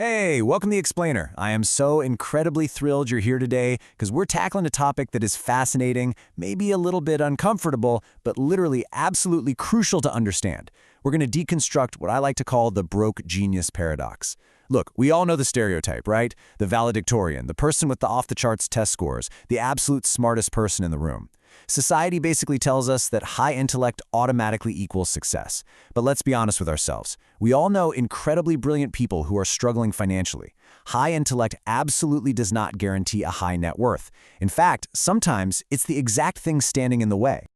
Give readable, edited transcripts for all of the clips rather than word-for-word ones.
Hey, welcome to The Explainer. I am so incredibly thrilled you're here today because we're tackling a topic that is fascinating, maybe a little bit uncomfortable, but literally absolutely crucial to understand. We're going to deconstruct what I like to call the broke genius paradox. Look, we all know the stereotype, right? The valedictorian, the person with the off-the-charts test scores, the absolute smartest person in the room. Society basically tells us that high intellect automatically equals success. But let's be honest with ourselves. We all know incredibly brilliant people who are struggling financially. High intellect absolutely does not guarantee a high net worth. In fact, sometimes it's the exact thing standing in the way.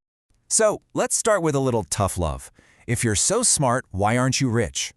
So, let's start with a little tough love. If you're so smart, why aren't you rich?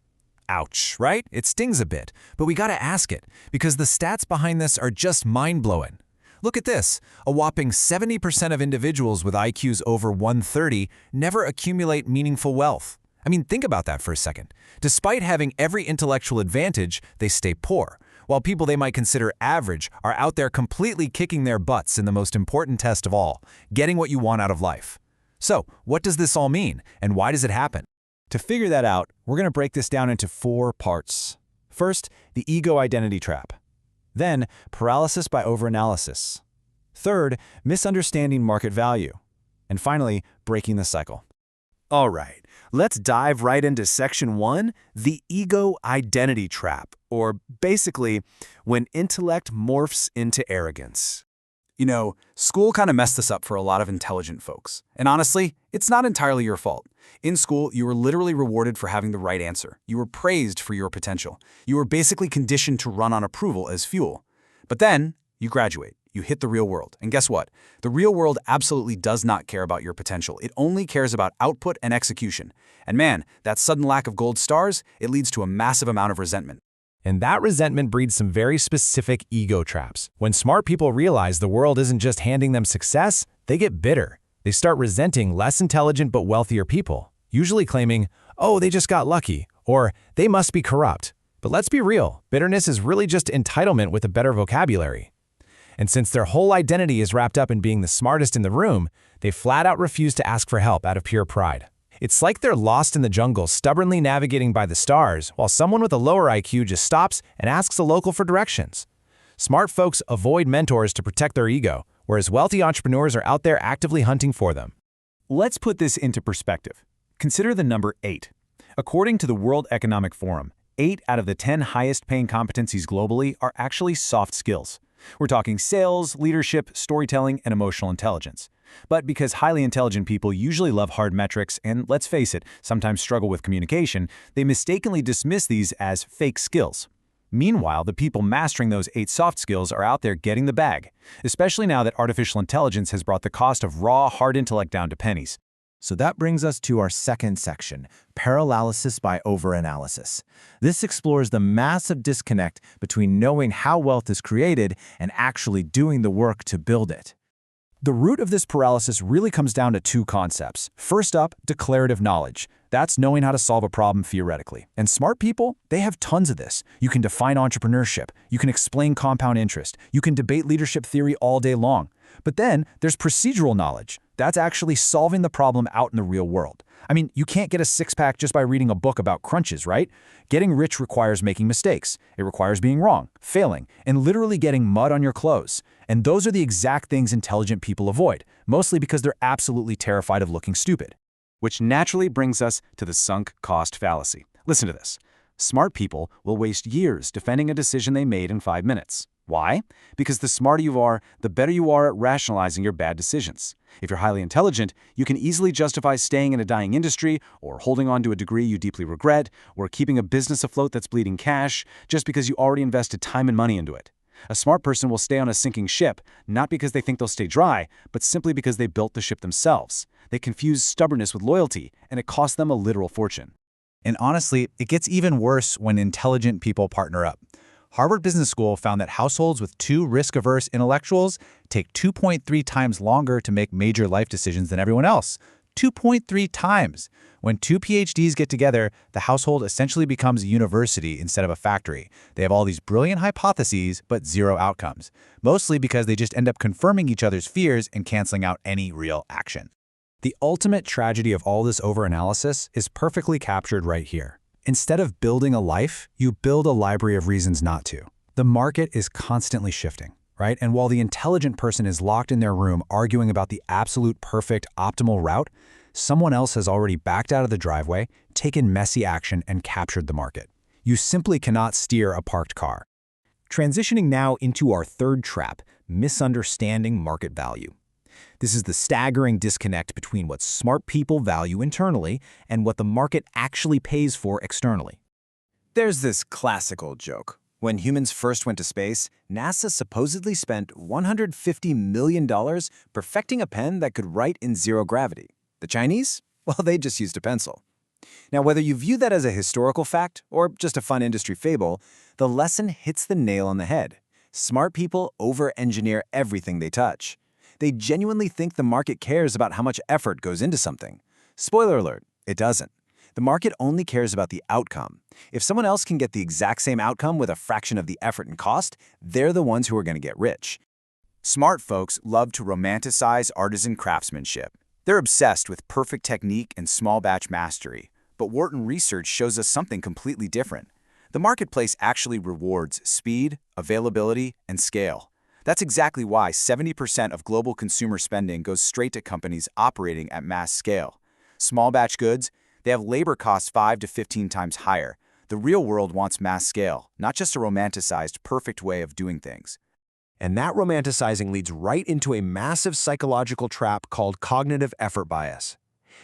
Ouch, right? It stings a bit, but we gotta ask it, because the stats behind this are just mind-blowing. Look at this. A whopping 70% of individuals with IQs over 130 never accumulate meaningful wealth. I mean, think about that for a second. Despite having every intellectual advantage, they stay poor, while people they might consider average are out there completely kicking their butts in the most important test of all, getting what you want out of life. So, what does this all mean, and why does it happen? To figure that out, we're going to break this down into 4 parts. First, the ego identity trap. Then, paralysis by overanalysis. Third, misunderstanding market value. And finally, breaking the cycle. All right, let's dive right into section 1, the ego identity trap, or basically, when intellect morphs into arrogance. You know, school kind of messed this up for a lot of intelligent folks. And honestly, it's not entirely your fault. In school, you were literally rewarded for having the right answer. You were praised for your potential. You were basically conditioned to run on approval as fuel. But then, you graduate. You hit the real world. And guess what? The real world absolutely does not care about your potential. It only cares about output and execution. And man, that sudden lack of gold stars, it leads to a massive amount of resentment. And that resentment breeds some very specific ego traps. When smart people realize the world isn't just handing them success, they get bitter. They start resenting less intelligent but wealthier people, usually claiming, oh, they just got lucky, or they must be corrupt. But let's be real, bitterness is really just entitlement with a better vocabulary. And since their whole identity is wrapped up in being the smartest in the room, they flat out refuse to ask for help out of pure pride. It's like they're lost in the jungle, stubbornly navigating by the stars, while someone with a lower IQ just stops and asks a local for directions. Smart folks avoid mentors to protect their ego, whereas wealthy entrepreneurs are out there actively hunting for them. Let's put this into perspective. Consider the number 8. According to the World Economic Forum, 8 out of the 10 highest-paying competencies globally are actually soft skills. We're talking sales, leadership, storytelling, and emotional intelligence. But because highly intelligent people usually love hard metrics and, let's face it, sometimes struggle with communication, they mistakenly dismiss these as fake skills. Meanwhile, the people mastering those 8 soft skills are out there getting the bag, especially now that artificial intelligence has brought the cost of raw, hard intellect down to pennies. So that brings us to our second section, paralysis by overanalysis. This explores the massive disconnect between knowing how wealth is created and actually doing the work to build it. The root of this paralysis really comes down to 2 concepts. First up, declarative knowledge. That's knowing how to solve a problem theoretically. And smart people, they have tons of this. You can define entrepreneurship. You can explain compound interest. You can debate leadership theory all day long. But then there's procedural knowledge. That's actually solving the problem out in the real world. I mean, you can't get a six-pack just by reading a book about crunches, right? Getting rich requires making mistakes. It requires being wrong, failing, and literally getting mud on your clothes. And those are the exact things intelligent people avoid, mostly because they're absolutely terrified of looking stupid. Which naturally brings us to the sunk cost fallacy. Listen to this. Smart people will waste years defending a decision they made in 5 minutes. Why? Because the smarter you are, the better you are at rationalizing your bad decisions. If you're highly intelligent, you can easily justify staying in a dying industry, or holding on to a degree you deeply regret, or keeping a business afloat that's bleeding cash, just because you already invested time and money into it. A smart person will stay on a sinking ship, not because they think they'll stay dry, but simply because they built the ship themselves. They confuse stubbornness with loyalty, and it costs them a literal fortune. And honestly, it gets even worse when intelligent people partner up. Harvard Business School found that households with 2 risk-averse intellectuals take 2.3 times longer to make major life decisions than everyone else. 2.3 times. When 2 PhDs get together, the household essentially becomes a university instead of a factory. They have all these brilliant hypotheses, but 0 outcomes. Mostly because they just end up confirming each other's fears and canceling out any real action. The ultimate tragedy of all this overanalysis is perfectly captured right here. Instead of building a life, you build a library of reasons not to. The market is constantly shifting, right? And while the intelligent person is locked in their room arguing about the absolute perfect optimal route, someone else has already backed out of the driveway, taken messy action, and captured the market. You simply cannot steer a parked car. Transitioning now into our third trap, misunderstanding market value. This is the staggering disconnect between what smart people value internally and what the market actually pays for externally. There's this classical joke. When humans first went to space, NASA supposedly spent $150 million perfecting a pen that could write in zero gravity. The Chinese? Well, they just used a pencil. Now, whether you view that as a historical fact or just a fun industry fable, the lesson hits the nail on the head. Smart people over-engineer everything they touch. They genuinely think the market cares about how much effort goes into something. Spoiler alert, it doesn't. The market only cares about the outcome. If someone else can get the exact same outcome with a fraction of the effort and cost, they're the ones who are going to get rich. Smart folks love to romanticize artisan craftsmanship. They're obsessed with perfect technique and small batch mastery. But Wharton research shows us something completely different. The marketplace actually rewards speed, availability, and scale. That's exactly why 70% of global consumer spending goes straight to companies operating at mass scale. Small batch goods, they have labor costs 5 to 15 times higher. The real world wants mass scale, not just a romanticized, perfect way of doing things. And that romanticizing leads right into a massive psychological trap called cognitive effort bias.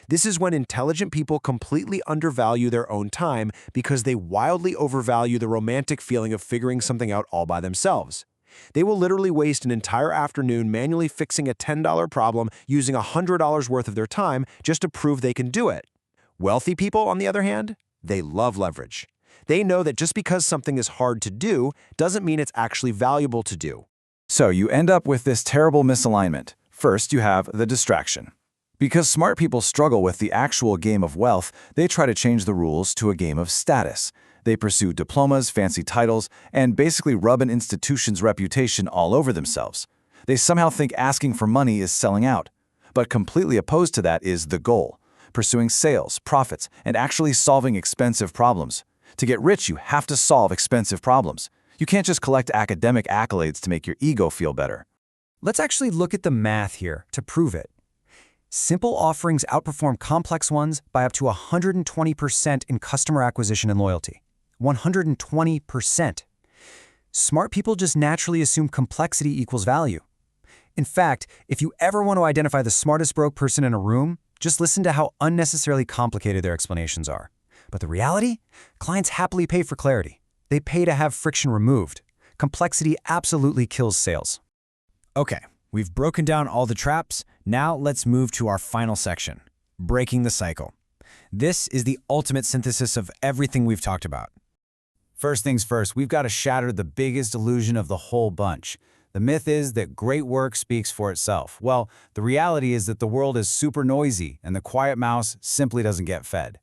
This is when intelligent people completely undervalue their own time because they wildly overvalue the romantic feeling of figuring something out all by themselves. They will literally waste an entire afternoon manually fixing a $10 problem using $100 worth of their time just to prove they can do it. Wealthy people, on the other hand, they love leverage. They know that just because something is hard to do doesn't mean it's actually valuable to do. So you end up with this terrible misalignment. First, you have the distraction. Because smart people struggle with the actual game of wealth, they try to change the rules to a game of status. They pursue diplomas, fancy titles, and basically rub an institution's reputation all over themselves. They somehow think asking for money is selling out. But completely opposed to that is the goal, pursuing sales, profits, and actually solving expensive problems. To get rich, you have to solve expensive problems. You can't just collect academic accolades to make your ego feel better. Let's actually look at the math here to prove it. Simple offerings outperform complex ones by up to 120% in customer acquisition and loyalty. 120%. Smart people just naturally assume complexity equals value. In fact, if you ever want to identify the smartest broke person in a room, just listen to how unnecessarily complicated their explanations are. But the reality? Clients happily pay for clarity. They pay to have friction removed. Complexity absolutely kills sales. Okay, we've broken down all the traps. Now let's move to our final section, breaking the cycle. This is the ultimate synthesis of everything we've talked about. First things first, we've got to shatter the biggest illusion of the whole bunch. The myth is that great work speaks for itself. Well, the reality is that the world is super noisy and the quiet mouse simply doesn't get fed.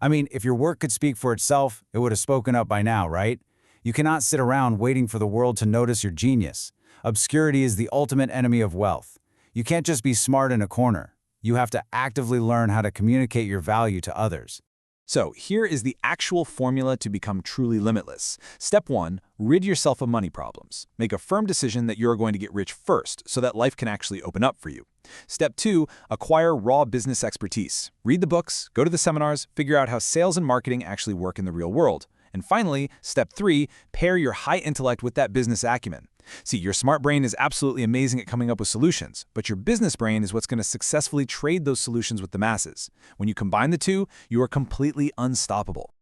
I mean, if your work could speak for itself, it would have spoken up by now, right? You cannot sit around waiting for the world to notice your genius. Obscurity is the ultimate enemy of wealth. You can't just be smart in a corner. You have to actively learn how to communicate your value to others. So here is the actual formula to become truly limitless. Step 1, rid yourself of money problems. Make a firm decision that you're going to get rich first so that life can actually open up for you. Step 2, acquire raw business expertise. Read the books, go to the seminars, figure out how sales and marketing actually work in the real world. And finally, step 3, pair your high intellect with that business acumen. See, your smart brain is absolutely amazing at coming up with solutions, but your business brain is what's going to successfully trade those solutions with the masses. When you combine the two, you are completely unstoppable.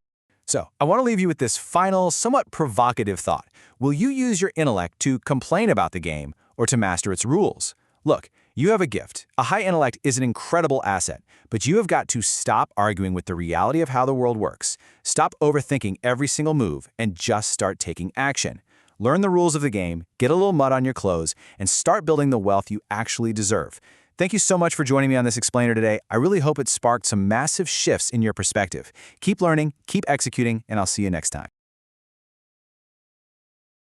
So, I want to leave you with this final, somewhat provocative thought. Will you use your intellect to complain about the game or to master its rules? Look, you have a gift. A high intellect is an incredible asset, but you have got to stop arguing with the reality of how the world works. Stop overthinking every single move and just start taking action. Learn the rules of the game, get a little mud on your clothes, and start building the wealth you actually deserve. Thank you so much for joining me on this explainer today. I really hope it sparked some massive shifts in your perspective. Keep learning, keep executing, and I'll see you next time.